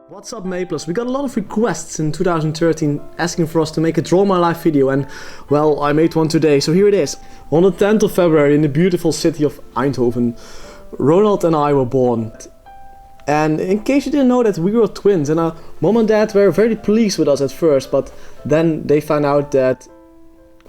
What's up, Maplers? We got a lot of requests in 2013 asking for us to make a Draw My Life video, and well, I made one today, so here it is. On the 10th of February in the beautiful city of Eindhoven, Ronald and I were born. And in case you didn't know that, we were twins, and our mom and dad were very pleased with us at first, but then they found out that,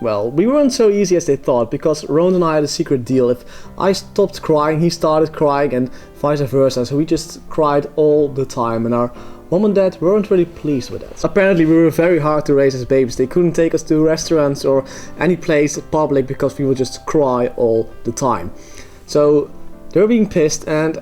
well, we weren't so easy as they thought, because Ronald and I had a secret deal. If I stopped crying, he started crying, and vice versa, so we just cried all the time, and our mom and dad weren't really pleased with that. Apparently we were very hard to raise as babies. They couldn't take us to restaurants or any place public because we would just cry all the time. So they were being pissed, and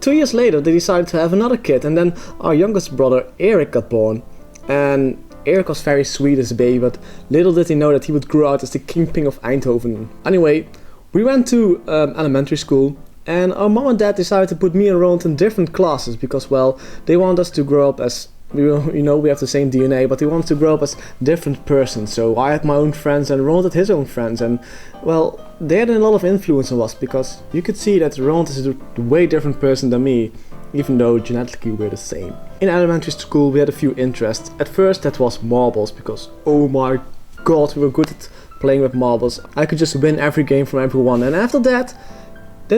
2 years later they decided to have another kid, and then our youngest brother Eric got born. And Eric was very sweet as a baby, but little did he know that he would grow out as the kingpin of Eindhoven. Anyway, we went to elementary school, and our mom and dad decided to put me and Ronald in different classes because, well, they want us to grow up as, we have the same DNA, but they want to grow up as different persons. So I had my own friends and Ronald had his own friends, and, well, they had a lot of influence on us because you could see that Ronald is a way different person than me, even though genetically we're the same. In elementary school we had a few interests. At first that was marbles, because oh my god, we were good at playing with marbles. I could just win every game from everyone. And after that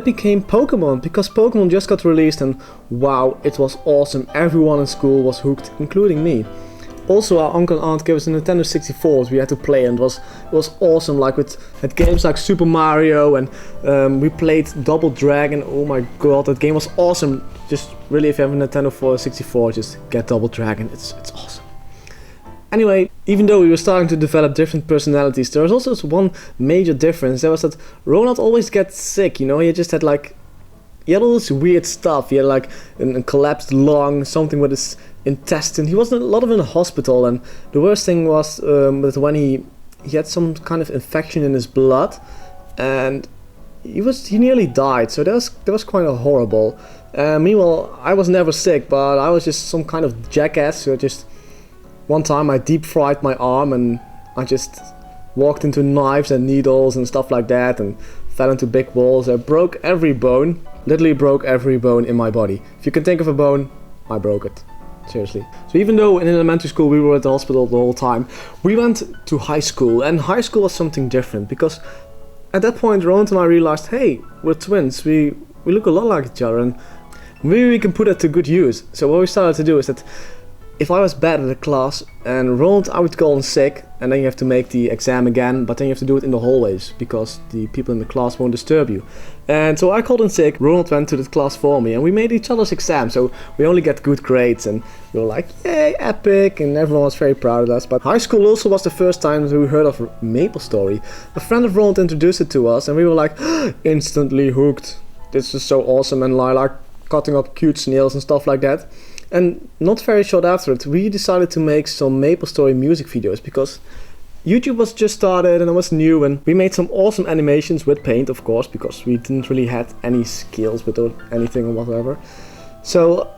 became Pokemon, because Pokemon just got released, and wow, it was awesome. Everyone in school was hooked, including me. Also, our uncle and aunt gave us a Nintendo 64 we had to play, and it was awesome. Like had games like Super Mario, and we played Double Dragon. Oh my god, that game was awesome. Just really, if you have a Nintendo 64, just get Double Dragon. It's awesome. Anyway, even though we were starting to develop different personalities, there was also one major difference. That was that Ronald always gets sick. He just had he had all this weird stuff. He had like a collapsed lung, something with his intestine. He was a lot of in the hospital, and the worst thing was that when he had some kind of infection in his blood, and he nearly died. So that was quite horrible. Meanwhile, I was never sick, but I was just some kind of jackass. So one time I deep fried my arm, and I just walked into knives and needles and stuff like that, and fell into big walls. I broke every bone. Literally broke every bone in my body. If you can think of a bone, I broke it. Seriously. So even though in elementary school we were at the hospital the whole time, we went to high school, and high school was something different, because at that point Ronald and I realized, hey, we're twins, we look a lot like each other, and maybe we can put it to good use. So what we started to do is that if I was bad at a class and Ronald, I would call in sick, and then you have to make the exam again, but then you have to do it in the hallways because the people in the class won't disturb you. And so I called in sick, Ronald went to the class for me, and we made each other's exam, so we only get good grades, and we were like, yay, epic, and everyone was very proud of us. But high school also was the first time we heard of MapleStory. A friend of Ronald introduced it to us, and we were like, instantly hooked. This is so awesome, and like cutting up cute snails and stuff like that. And not very short after it, we decided to make some MapleStory music videos, because YouTube was just started and it was new, and we made some awesome animations with paint, of course, because we didn't really have any skills with anything or whatever. So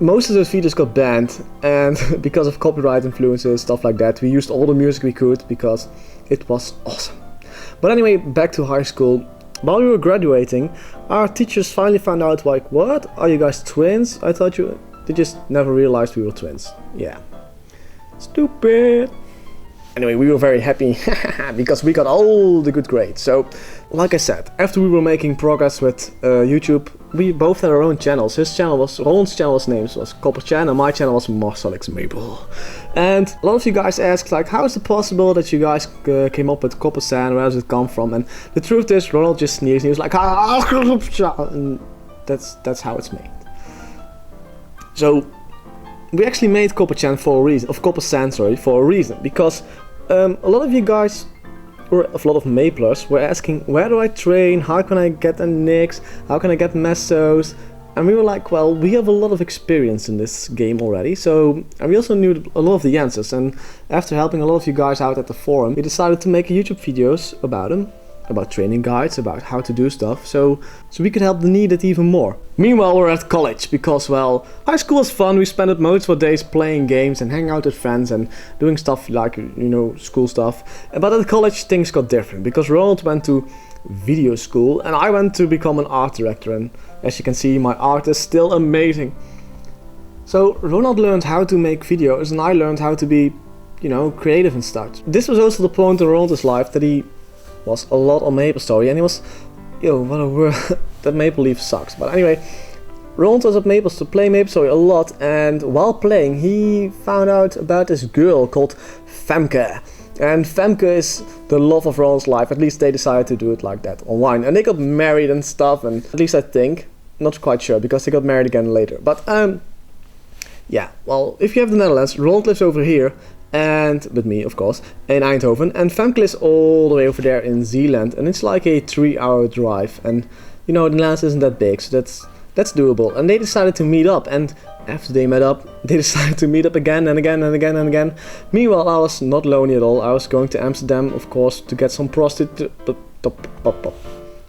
most of those videos got banned, and because of copyright influences, stuff like that, we used all the music we could because it was awesome. But anyway, back to high school. While we were graduating, our teachers finally found out, like, what? Are you guys twins? I thought they just never realized we were twins. Yeah. Stupid. Anyway, we were very happy because we got all the good grades. So, like I said, after we were making progress with YouTube, we both had our own channels. Ronald's channel's name was Coppersan, and my channel was Marcel Maple. And a lot of you guys asked, like, how is it possible that you guys came up with Coppersan? Where does it come from? And the truth is, Ronald just sneezed, and he was like, and that's how it's made. So we actually made Coppersan for a reason, because a lot of you guys, or a lot of Maplers, were asking, where do I train, how can I get a Nix, how can I get Messos, and we were like, well, we have a lot of experience in this game already, and we also knew a lot of the answers, and after helping a lot of you guys out at the forum, we decided to make YouTube videos about them, about training guides, about how to do stuff, so we could help the needed even more. Meanwhile, we're at college, because, well, high school was fun. We spent most of our days playing games and hanging out with friends and doing stuff like, school stuff. But at college, things got different, because Ronald went to video school and I went to become an art director, and as you can see, my art is still amazing. So Ronald learned how to make videos and I learned how to be, you know, creative and stuff. This was also the point in Ronald's life that he was a lot on MapleStory and he was, yo, what a word, that Maple Leaf sucks. But anyway, Ronald was at MapleStory, playing MapleStory a lot, and while playing he found out about this girl called Femke. And Femke is the love of Ronald's life, at least they decided to do it like that online. And they got married and stuff, and at least I think, not quite sure, because they got married again later. But yeah, well, if you have the Netherlands, Ronald lives over here, and with me of course, in Eindhoven, and Femke is all the way over there in Zeeland, and it's like a 3-hour drive, and you know, the Netherlands isn't that big, so that's doable. And they decided to meet up, and after they met up, they decided to meet up again and again and again and again. Meanwhile, I was not lonely at all. I was going to Amsterdam, of course, to get some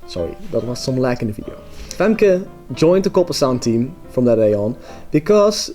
sorry, that was some lag in the video. Femke joined the Coppersan team from that day on, because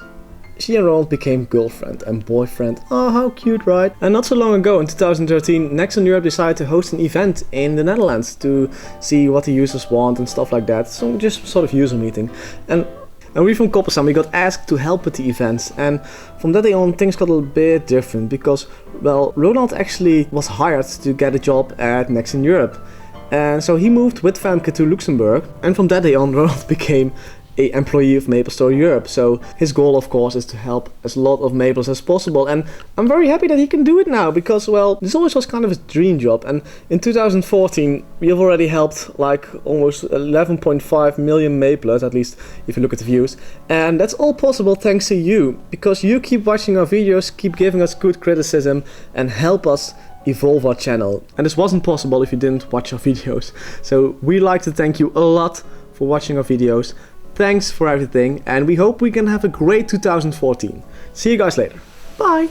she and Ronald became girlfriend and boyfriend. Oh, how cute, right? And not so long ago, in 2013, Nexon Europe decided to host an event in the Netherlands to see what the users want and stuff like that. So just sort of user meeting. And we from Coppersan, we got asked to help with the events. And from that day on, things got a little bit different because, well, Ronald actually was hired to get a job at Nexon Europe. And so he moved with Femke to Luxembourg. And from that day on, Ronald became an employee of MapleStory Europe. So his goal, of course, is to help as lot of Maples as possible. And I'm very happy that he can do it now because, well, this always was kind of his dream job. And in 2014, we have already helped like almost 11.5 million Maplers, at least if you look at the views. And that's all possible thanks to you, because you keep watching our videos, keep giving us good criticism and help us evolve our channel. And this wasn't possible if you didn't watch our videos. So we like to thank you a lot for watching our videos. Thanks for everything, and we hope we can have a great 2014. See you guys later. Bye!